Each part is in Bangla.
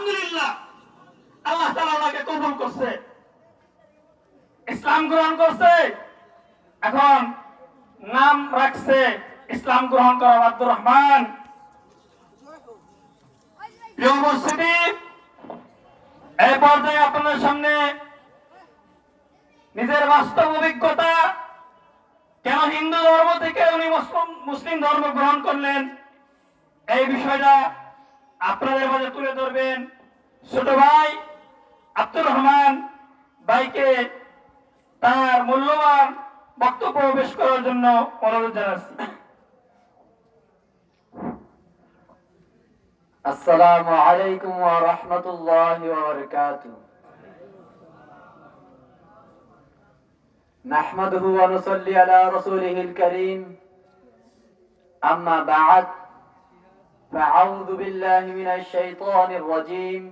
আলহামদুলিল্লাহ আল্লাহ তাআলা ওনাকে কবুল করছে, ইসলাম গ্রহণ করছে। এখন নাম রাখছে ইসলাম গ্রহণ করা আব্দুর রহমান। প্রিয় উপস্থিতি, এই পর্যায়ে আপনাদের সামনে নিজের বাস্তব অভিজ্ঞতা, কেন হিন্দু ধর্ম থেকে উনি মুসলিম ধর্ম গ্রহণ করলেন, এই বিষয়টা আপনাদের মাঝে তুলে ধরবেন ছোট ভাই আব্দুর রহমান ভাইকে তার মূল্যবান বক্তব্য পেশ করার জন্য অনুরোধ জানাচ্ছি। আসসালামু আলাইকুম ওয়া রাহমাতুল্লাহি ওয়া বারাকাতুহু। নাহমাদুহু ওয়া নুসাল্লি আলা রাসূলিহিল কারীম। আম্মা বা'দ, ফাআউযু বিল্লাহি মিনাশ শাইতানির রাজীম।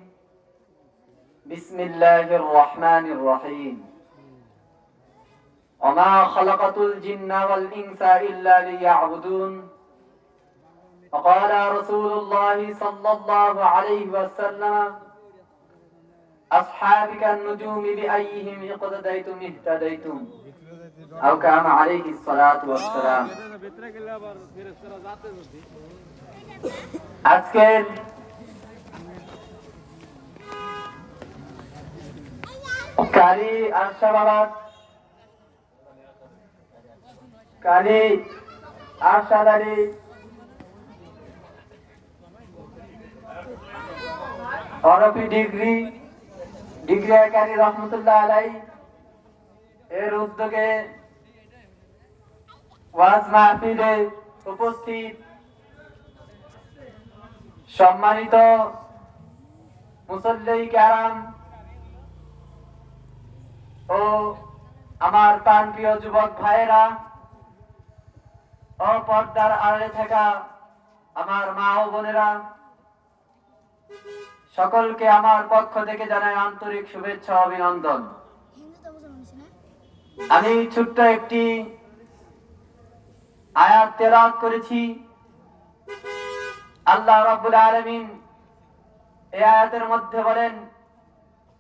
বিসমিল্লাহির রাহমানির রাহিম। ওয়া মা খালাকাতুল জিন্না ওয়াল ইনসা ইল্লা লিয়া'বুদুন। وقال رسول الله صلى الله عليه وسلم أصحابك النجوم بأيهم اقتديتم اهتديتم أو كما عليه الصلاة والسلام। আজকের কারি আশাবাদ কারি আশাদারি অরফি ডিগ্রিকারী রহমতুল্লাহ আলাই এর উদ্যোগে ওয়াজ মাহফিলে উপস্থিত সম্মানিত মুসল্লি কেরাম ও আমার প্রাণপ্রিয় যুবক ভাইয়েরা ও পর্দার আড়ালে থাকা আমার মা ও বোনেরা, সকলকে আমার পক্ষ থেকে জানাই আন্তরিক শুভেচ্ছা ও অভিনন্দন। আমি ছোট্ট একটি আয়াত তেলাওয়াত করেছি। আল্লাহ রাব্বুল আলামিন এই আয়াতের মধ্যে বলেন,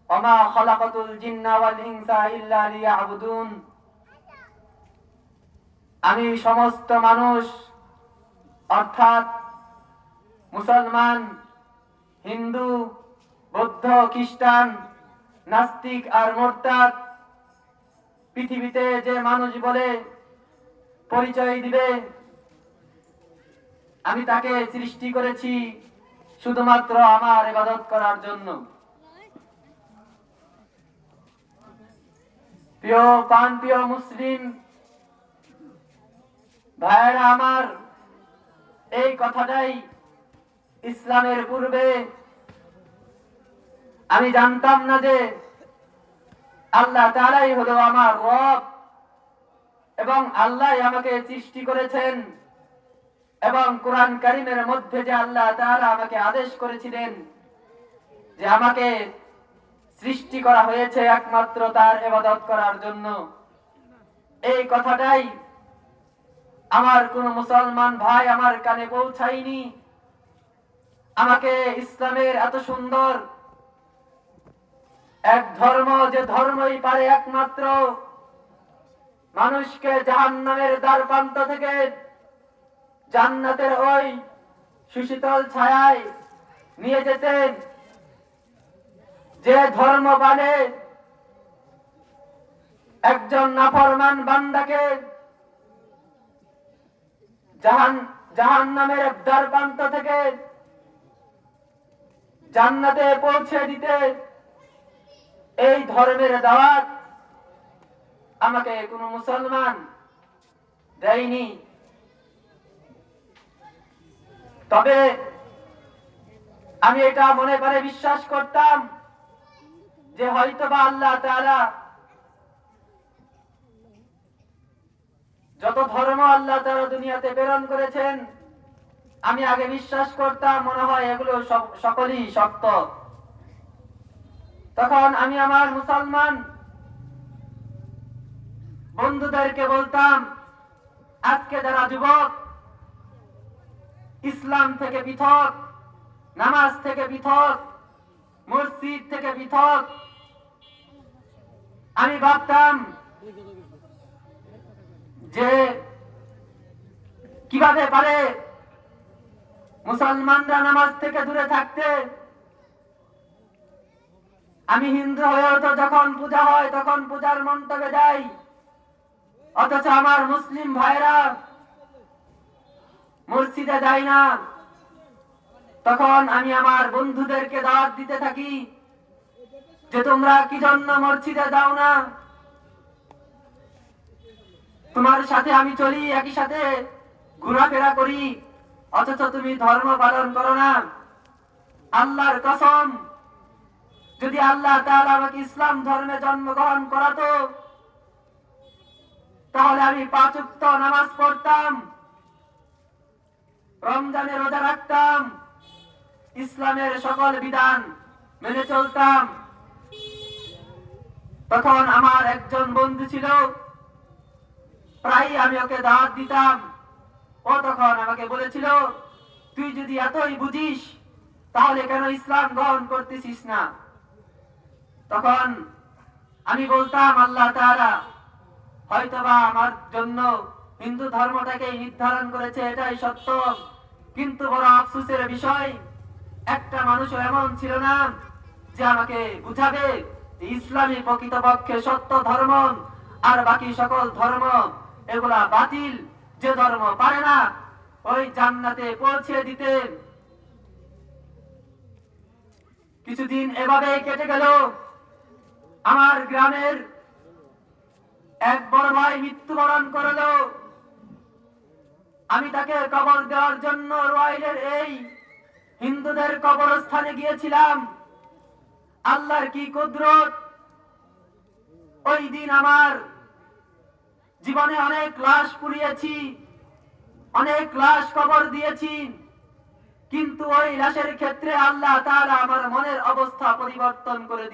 ওমা খালাকাতুল জিন্না ওয়াল ইনসা ইল্লা লিয়া'বুদুন। আমি সমস্ত মানুষ অর্থাৎ মুসলমান, হিন্দু, বৌদ্ধ, খ্রিস্টান, নাস্তিক আর মুরতাদ, পৃথিবীতে যে মানুষ বলে পরিচয় দিবে, আমি তাকে সৃষ্টি করেছি শুধুমাত্র আমার ইবাদত করার জন্য। প্রিয় মুসলিম ভাইয়েরা আমার, এই কথাটাই ইসলামের পূর্বে আমি জানতাম না যে আল্লাহ তাআলাই হলো আমার রব এবং আল্লাহ আমাকে সৃষ্টি করেছেন, এবং কোরআন কারীমের মধ্যে যে আল্লাহ তাআলা আমাকে আদেশ করেছিলেন যে আমাকে সৃষ্টি করা হয়েছে একমাত্র তার ইবাদত করার জন্য, এই কথাটাই আমার কোন মুসলমান ভাই আমার কানে পৌঁছায়নি। আমাকে ইসলামের এত সুন্দর এক ধর্ম, যে ধর্মই পারে একমাত্র মানুষকে জাহান্নামের দ্বারপ্রান্ত থেকে জান্নাতের ওই সুশীতল ছায়ায় নিয়ে যেতেন, যে ধর্ম পারে একজন নাফরমান বান্দাকে জাহান্নামের দ্বারপ্রান্ত থেকে জান্নাতে পৌঁছে দিতে, এই ধর্মের দাওয়াত আমাকে কোন মুসলমান দেয়নি। তবে আমি এটা মনে করে বিশ্বাস করতাম যে হয়তোবা আল্লাহ তাআলা যত ধর্ম আল্লাহ তাআলা দুনিয়াতে প্রেরণ করেছেন, আমি আগে বিশ্বাস করতাম মনে হয় এগুলো সকলই সত্য। তখন আমি আমার মুসলমান বন্ধুদেরকে বলতাম, আজকে যারা যুবক ইসলাম থেকে পৃথক, নামাজ থেকে পৃথক, মসজিদ থেকে পৃথক। আমি ভাবতাম যে কিভাবে পারে মুসলমানরা নামাজ থেকে দূরে থাকতে। আমি হিন্দু হয়েও তো যখন পূজা হয় তখন পূজার মণ্ডপে যাই, অথচ আমার মুসলিম ভাইরা মসজিদে যায় না। তখন আমি আমার বন্ধুদেরকে দাওয়াত দিতে থাকি যে তোমরা কি জন্য মসজিদে যাও না, তোমার সাথে আমি চলি, একই সাথে ঘোরাফেরা করি, অথচ তুমি ধর্ম পালন করো না। আল্লাহর কসম, যদি আল্লাহ তাআলা আমাকে ইসলাম ধর্মে জন্মগ্রহণ করাতো তাহলে আমি 5 ওয়াক্ত নামাজ পড়তাম, রমজানে রোজা রাখতাম, ইসলামের সকল বিধান মেনে চলতাম। তখন আমার একজন বন্ধু ছিল, প্রায় আমি ওকে দাওয়াত দিতাম। ও তখন আমাকে বলেছিল, তুই যদি এতই বুঝিস তাহলে কেন ইসলাম গ্রহণ করতেছিস না? তখন আমি বলতাম, আল্লাহ তাআলা হয়তোবা আমার জন্য হিন্দু ধর্মটাকে নির্ধারণ করেছে, এটাই সত্য, কিন্তু বড় আফসোসের বিষয় একটা মানুষও এমন ছিল না যে আমাকে বুঝাবে যে ইসলামই প্রকৃতপক্ষে সত্য ধর্ম, আর বাকি সকল ধর্ম এগুলা বাতিল। যে ধর্ম পারে না ওই জান্নাতে পৌঁছে দিতে। কিছুদিন এভাবে কেটে গেল। আমার গ্রামের এক বড় ভাই মৃত্যুবরণ করলো। আমি তাকে কবর দেওয়ার জন্য রোয়াইলের এই হিন্দুদের কবরস্থানে গিয়েছিলাম। আল্লাহর কি কুদরত, ওই দিন আমার জীবনে অনেক লাশ পুড়িয়েছি, অনেক লাশ কবর দিয়েছি, কিন্তু ওই লাশের ক্ষেত্রে আল্লাহ তাআলা আমার মনের অবস্থা পরিবর্তন করে